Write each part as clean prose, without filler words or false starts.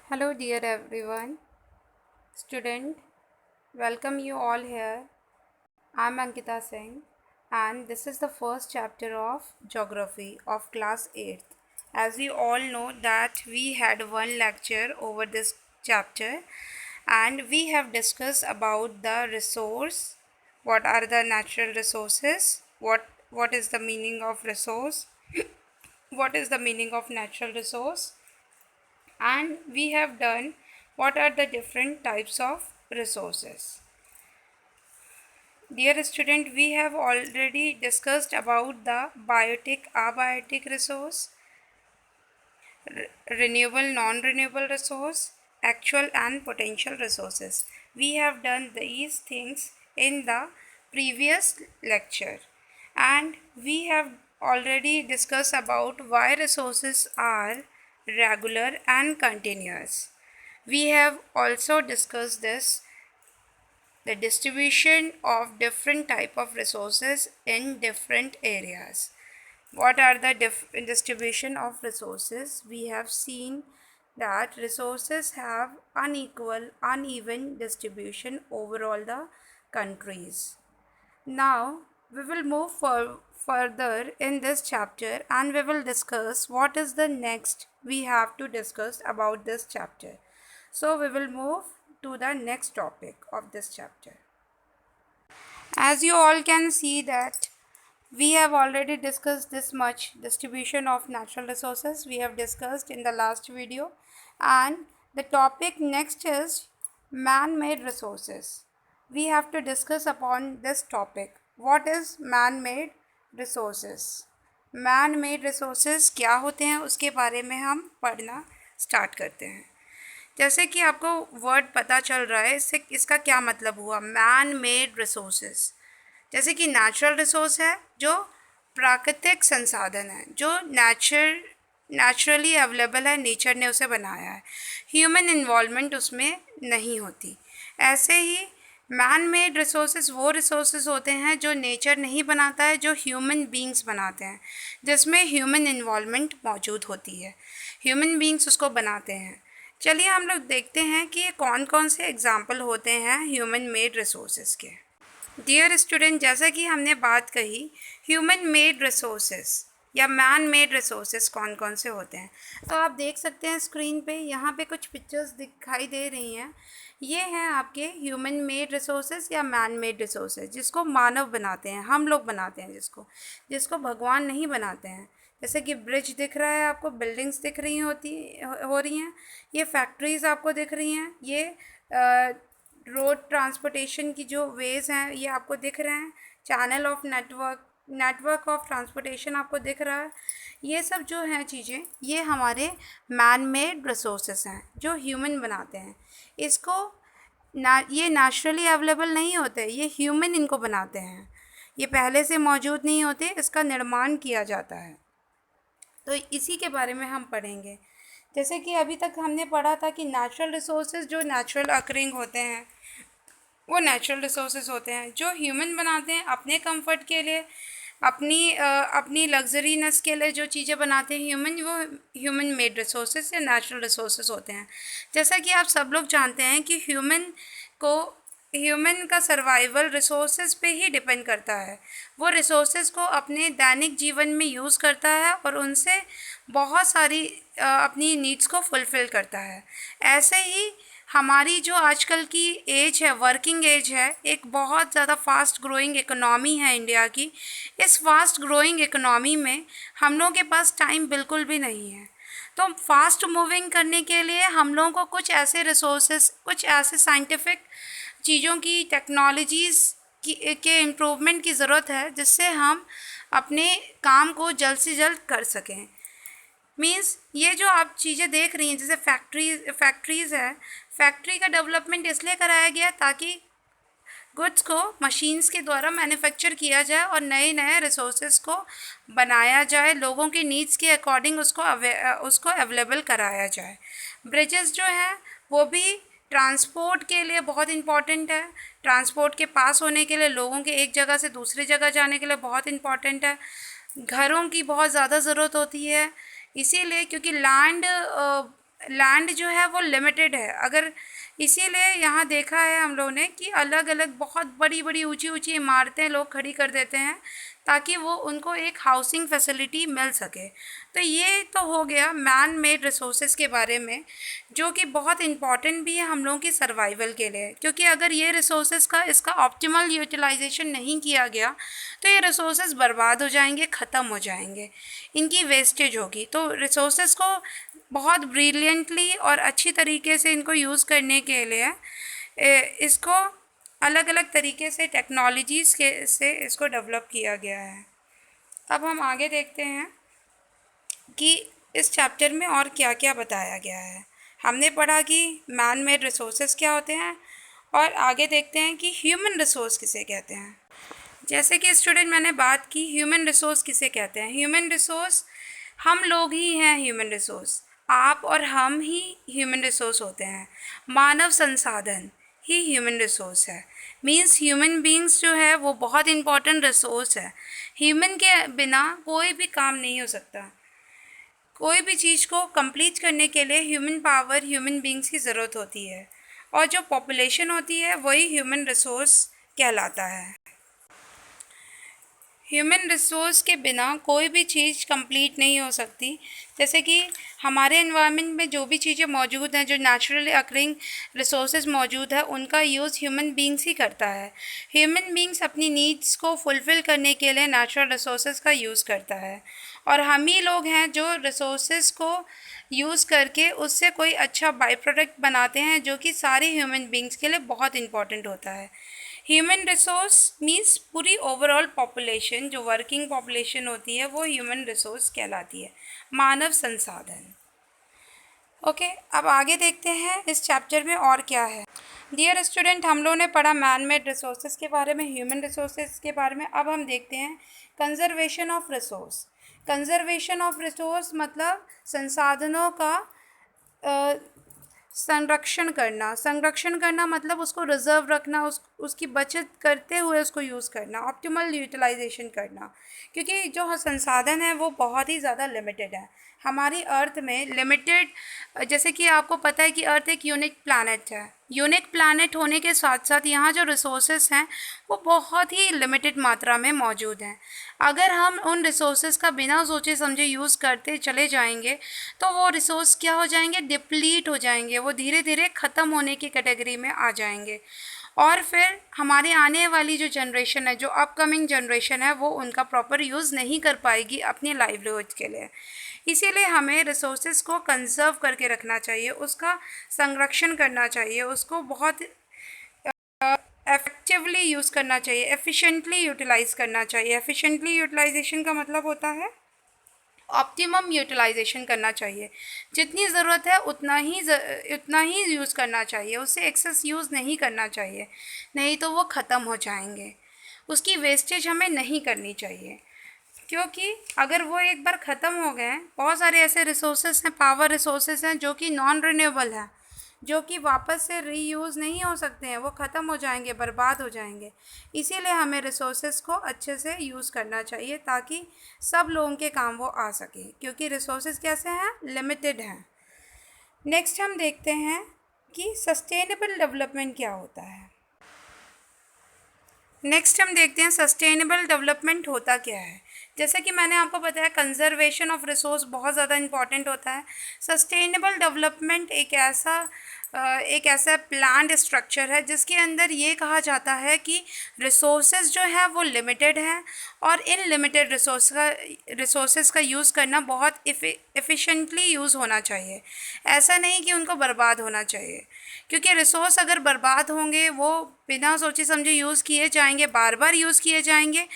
Hello, dear everyone. Student, welcome you all here. I'm Ankita Singh, and this is the first chapter of Geography of class 8th. As we all know that we had one lecture over this chapter, and we have discussed about the resource, what are the natural resources, what is the meaning of resource, what is the meaning of natural resource, and we have done what are the different types of resources. Dear student, we have already discussed about the biotic, abiotic resource, renewable, non-renewable resource, actual and potential resources. We have done these things in the previous lecture, and we have already discussed about why resources are regular and continuous. We have also discussed the distribution of different type of resources in different areas. What are the distribution of resources? We have seen that resources have uneven distribution over all the countries. Now we will move further in this chapter, and we will discuss what is the next we have to discuss about this chapter. So we will move to the next topic of this chapter. As you all can see that we have already discussed this much distribution of natural resources we have discussed in the last video, and the topic next is man-made resources. We have to discuss upon this topic. What is man-made resources? Man-made resources क्या होते हैं उसके बारे में हम पढ़ना start करते हैं। जैसे कि आपको वर्ड पता चल रहा है, इससे इसका क्या मतलब हुआ, मैन मेड रिसोर्सेज। जैसे कि नेचुरल रिसोर्स है जो प्राकृतिक संसाधन है, जो नेचुरली अवेलेबल है, नेचर ने उसे बनाया है, ह्यूमन इन्वॉल्वमेंट उसमें नहीं होती। ऐसे ही मैन मेड रिसोर्सेज वो रिसोर्सेज होते हैं जो नेचर नहीं बनाता है, जो ह्यूमन बींग्स बनाते हैं, जिसमें ह्यूमन इन्वॉल्वमेंट मौजूद होती है, ह्यूमन बींग्स उसको बनाते हैं। चलिए हम लोग देखते हैं कि ये कौन कौन से एग्जाम्पल होते हैं ह्यूमन मेड रिसोर्सेज के। डियर स्टूडेंट, जैसा कि हमने बात कही ह्यूमन मेड रिसोर्सेज या मैन मेड रिसोर्सेज कौन कौन से होते हैं, तो आप देख सकते हैं स्क्रीन पे, यहाँ पे कुछ पिक्चर्स दिखाई दे रही हैं। ये हैं आपके ह्यूमन मेड रिसोर्सेज या मैन मेड रिसोर्सेज, जिसको मानव बनाते हैं, हम लोग बनाते हैं, जिसको भगवान नहीं बनाते हैं। जैसे कि ब्रिज दिख रहा है आपको, बिल्डिंग्स दिख रही हो रही हैं, ये फैक्ट्रीज़ आपको दिख रही हैं, ये रोड ट्रांसपोर्टेशन की जो वेज़ हैं ये आपको दिख रहे हैं, channel of network of transportation आपको दिख रहा है। ये सब जो हैं चीज़ें, ये हमारे मैन मेड रिसोर्सेस हैं जो ह्यूमन बनाते हैं। ये नेचुरली अवेलेबल नहीं होते, ये ह्यूमन इनको बनाते हैं, ये पहले से मौजूद नहीं होते, इसका निर्माण किया जाता है। तो इसी के बारे में हम पढ़ेंगे। जैसे कि अभी तक हमने पढ़ा था कि नेचुरल रिसोर्सेज जो नेचुरल अकरिंग होते हैं वो नेचुरल रिसोर्सेज होते हैं जो ह्यूमन बनाते हैं अपने कंफर्ट के लिए, अपनी लग्जरीनेस के लिए जो चीज़ें बनाते हैं ह्यूमन, वो ह्यूमन मेड रिसोर्सेज या नेचुरल रिसोर्सेज होते हैं। जैसा कि आप सब लोग जानते हैं कि ह्यूमन का सर्वाइवल रिसोर्सेज पे ही डिपेंड करता है। वो रिसोर्सेज को अपने दैनिक जीवन में यूज़ करता है और उनसे बहुत सारी अपनी नीड्स को फुलफ़िल करता है। ऐसे ही हमारी जो आजकल की एज है, वर्किंग एज है, एक बहुत ज़्यादा फास्ट ग्रोइंग इकोनॉमी है इंडिया की। इस फास्ट ग्रोइंग इकोनॉमी में हम लोगों के पास टाइम बिल्कुल भी नहीं है। तो फास्ट मूविंग करने के लिए हम लोगों को कुछ ऐसे रिसोर्सेज, कुछ ऐसे साइंटिफिक चीज़ों की, टेक्नोलॉजीज़ के इम्प्रूवमेंट की ज़रूरत है, जिससे हम अपने काम को जल्द से जल्द कर सकें। मीन्स ये जो आप चीज़ें देख रही हैं, जैसे फैक्ट्रीज़ है, फैक्ट्री का डेवलपमेंट इसलिए कराया गया ताकि गुड्स को मशीन्स के द्वारा मैन्युफैक्चर किया जाए और नए नए रिसोर्सेज को बनाया जाए, लोगों के नीड्स के अकॉर्डिंग उसको अवेलेबल कराया जाए। ब्रिजेस जो हैं वो भी ट्रांसपोर्ट के लिए बहुत इम्पॉर्टेंट है, ट्रांसपोर्ट के पास होने के लिए, लोगों के एक जगह से दूसरी जगह जाने के लिए बहुत इम्पॉर्टेंट है। घरों की बहुत ज़्यादा ज़रूरत होती है, इसीलिए क्योंकि लैंड लैंड जो है वो लिमिटेड है। अगर इसीलिए यहाँ देखा है हम लोगों ने कि अलग अलग बहुत बड़ी बड़ी ऊंची ऊंची इमारतें लोग खड़ी कर देते हैं ताकि वो उनको एक हाउसिंग फैसिलिटी मिल सके। तो ये तो हो गया मैन मेड रिसोर्सेज के बारे में, जो कि बहुत इम्पॉर्टेंट भी है हम लोगों की सर्वाइवल के लिए, क्योंकि अगर ये रिसोर्सेज का इसका ऑप्टिमल यूटिलाइजेशन नहीं किया गया तो ये रिसोर्सेज बर्बाद हो जाएंगे, ख़त्म हो जाएंगे, इनकी वेस्टेज होगी। तो रिसोर्सेज को बहुत ब्रिलियंटली और अच्छी तरीके से इनको यूज़ करने के लिए इसको अलग अलग तरीके से टेक्नोलॉजीज़ के से इसको डेवलप किया गया है। अब हम आगे देखते हैं कि इस चैप्टर में और क्या क्या बताया गया है। हमने पढ़ा कि मैन मेड रिसोर्सेज क्या होते हैं, और आगे देखते हैं कि ह्यूमन रिसोर्स किसे कहते हैं। जैसे कि स्टूडेंट मैंने बात की ह्यूमन रिसोर्स किसे कहते हैं। ह्यूमन रिसोर्स हम लोग ही हैं। ह्यूमन रिसोर्स आप और हम ही ह्यूमन रिसोर्स होते हैं। मानव संसाधन ही ह्यूमन रिसोर्स है। मीन्स ह्यूमन बींग्स जो है वो बहुत इम्पॉर्टेंट रिसोर्स है। ह्यूमन के बिना कोई भी काम नहीं हो सकता। कोई भी चीज़ को कंप्लीट करने के लिए ह्यूमन पावर, ह्यूमन बींग्स की ज़रूरत होती है, और जो पॉपुलेशन होती है वही ह्यूमन रिसोर्स कहलाता है। ह्यूमन रिसोर्स के बिना कोई भी चीज़ कंप्लीट नहीं हो सकती। जैसे कि हमारे एनवायरनमेंट में जो भी चीज़ें मौजूद हैं, जो नेचुरली अकरिंग रिसोर्सेज मौजूद है, उनका यूज़ ह्यूमन बींग्स ही करता है। ह्यूमन बींग्स अपनी नीड्स को फुलफ़िल करने के लिए नेचुरल रिसोर्सेज का यूज़ करता है, और हम ही लोग हैं जो रिसोर्सेज को यूज़ करके उससे कोई अच्छा बाई प्रोडक्ट बनाते हैं, जो कि सारे ह्यूमन बींग्स के लिए बहुत इंपॉर्टेंट होता है। ह्यूमन रिसोर्स मीन्स पूरी ओवरऑल पॉपुलेशन, जो वर्किंग पॉपुलेशन होती है वो ह्यूमन रिसोर्स कहलाती है, मानव संसाधन। ओके, अब आगे देखते हैं इस चैप्टर में और क्या है। डियर स्टूडेंट, हम लोगों ने पढ़ा मैन मेड रिसोर्सेज के बारे में, ह्यूमन रिसोर्सेज के बारे में। अब हम देखते हैं conservation of resource. Conservation of resource मतलब संसाधनों का संरक्षण करना। संरक्षण करना मतलब उसको रिजर्व रखना, उसकी बचत करते हुए उसको यूज़ करना, ऑप्टिमल यूटिलाइजेशन करना। क्योंकि जो संसाधन है वो बहुत ही ज़्यादा लिमिटेड है। हमारी अर्थ में लिमिटेड, जैसे कि आपको पता है कि अर्थ एक यूनिक प्लैनेट है। यूनिक प्लैनेट होने के साथ साथ यहाँ जो रिसोर्सेज हैं वो बहुत ही लिमिटेड मात्रा में मौजूद हैं। अगर हम उन रिसोर्सेज का बिना सोचे समझे यूज़ करते चले जाएंगे तो वो रिसोर्स क्या हो जाएंगे, डिप्लीट हो जाएंगे, वो धीरे धीरे ख़त्म होने की कैटेगरी में आ जाएंगे, और फिर हमारे आने वाली जो जनरेशन है, जो अपकमिंग जनरेशन है, वो उनका प्रॉपर यूज़ नहीं कर पाएगी अपनी लाइवलीहुड के लिए। इसीलिए हमें रिसोर्सेज को कंजर्व करके रखना चाहिए, उसका संरक्षण करना चाहिए, उसको बहुत इफेक्टिवली यूज़ करना चाहिए, एफिशिएंटली यूटिलाइज़ करना चाहिए। एफिशिएंटली यूटिलाइजेशन का मतलब होता है ऑप्टिमम यूटिलाइजेशन करना चाहिए। जितनी ज़रूरत है उतना ही यूज़ करना चाहिए, उससे एक्सेस यूज़ नहीं करना चाहिए, नहीं तो वो ख़त्म हो जाएंगे। उसकी वेस्टेज हमें नहीं करनी चाहिए, क्योंकि अगर वो एक बार ख़त्म हो गए, बहुत सारे ऐसे रिसोर्सेज हैं, पावर रिसोर्सेज हैं जो कि नॉन रिन्यूएबल हैं, जो कि वापस से रीयूज़ नहीं हो सकते हैं, वो ख़त्म हो जाएंगे, बर्बाद हो जाएंगे। इसीलिए हमें रिसोर्सेज को अच्छे से यूज़ करना चाहिए ताकि सब लोगों के काम वो आ सके, क्योंकि रिसोर्सेज कैसे हैं, लिमिटेड हैं। नेक्स्ट हम देखते हैं कि सस्टेनेबल डेवलपमेंट क्या होता है। नेक्स्ट हम देखते हैं सस्टेनेबल डेवलपमेंट होता क्या है। जैसे कि मैंने आपको बताया कंजर्वेशन ऑफ रिसोर्स बहुत ज़्यादा इम्पॉर्टेंट होता है। सस्टेनेबल डेवलपमेंट एक ऐसा प्लान्ड स्ट्रक्चर है जिसके अंदर ये कहा जाता है कि रिसोर्सेज जो है वो लिमिटेड हैं, और इन लिमिटेड रिसोर्सेज का यूज़ करना बहुत एफिशिएंटली यूज़ होना चाहिए। ऐसा नहीं कि उनको बर्बाद होना चाहिए, क्योंकि रिसोर्स अगर बर्बाद होंगे, वो बिना सोचे समझे यूज़ किए जाएंगे, बार बार यूज़ किए जाएंगे,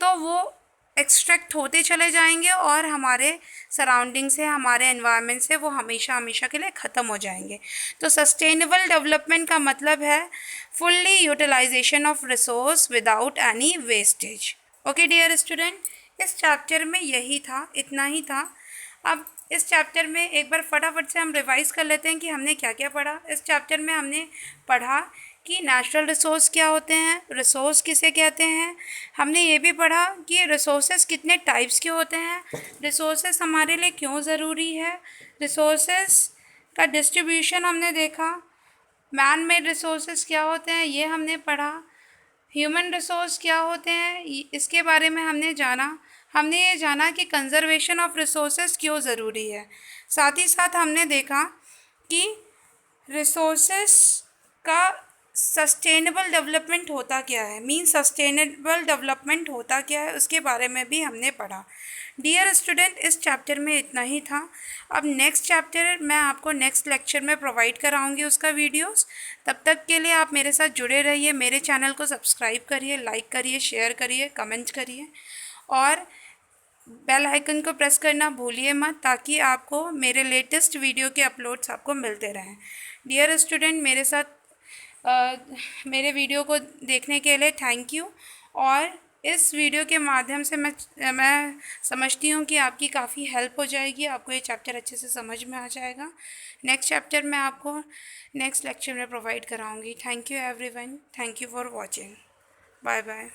तो वो एक्सट्रैक्ट होते चले जाएंगे और हमारे सराउंडिंग से, हमारे एनवायरनमेंट से वो हमेशा हमेशा के लिए ख़त्म हो जाएंगे। तो सस्टेनेबल डेवलपमेंट का मतलब है fully utilization of resource without any wastage. Okay dear student, इस चैप्टर में यही था, इतना ही था। अब इस चैप्टर में एक बार फटाफट से हम रिवाइज़ कर लेते हैं कि हमने क्या क्या पढ़ा। इस चैप्टर में हमने पढ़ा कि नेचुरल रिसोर्स क्या होते हैं, रिसोर्स किसे कहते हैं। हमने ये भी पढ़ा कि रिसोर्सेज कितने टाइप्स के होते हैं, रिसोर्सेज हमारे लिए क्यों ज़रूरी है, रिसोर्सेज का डिस्ट्रीब्यूशन हमने देखा। मैन मेड रिसोर्सेज क्या होते हैं ये हमने पढ़ा। ह्यूमन रिसोर्स क्या होते हैं इसके बारे में हमने जाना। हमने ये जाना कि कंजर्वेशन ऑफ रिसोर्सेज क्यों ज़रूरी है। साथ ही साथ हमने देखा कि रिसोर्सेस का सस्टेनेबल डेवलपमेंट होता क्या है, सस्टेनेबल डेवलपमेंट होता क्या है उसके बारे में भी हमने पढ़ा। डियर स्टूडेंट, इस चैप्टर में इतना ही था। अब नेक्स्ट चैप्टर मैं आपको नेक्स्ट लेक्चर में प्रोवाइड कराऊंगी उसका वीडियोस। तब तक के लिए आप मेरे साथ जुड़े रहिए। मेरे चैनल को सब्सक्राइब करिए, लाइक करिए, शेयर करिए, कमेंट करिए और बेल आइकन को प्रेस करना भूलिए मत, ताकि आपको मेरे लेटेस्ट वीडियो के अपलोड्स आपको मिलते रहें। डियर स्टूडेंट, मेरे वीडियो को देखने के लिए थैंक यू। और इस वीडियो के माध्यम से मैं समझती हूँ कि आपकी काफ़ी हेल्प हो जाएगी, आपको ये चैप्टर अच्छे से समझ में आ जाएगा। नेक्स्ट चैप्टर मैं आपको नेक्स्ट लेक्चर में प्रोवाइड कराऊँगी। Thank you everyone, thank you for watching. Bye bye.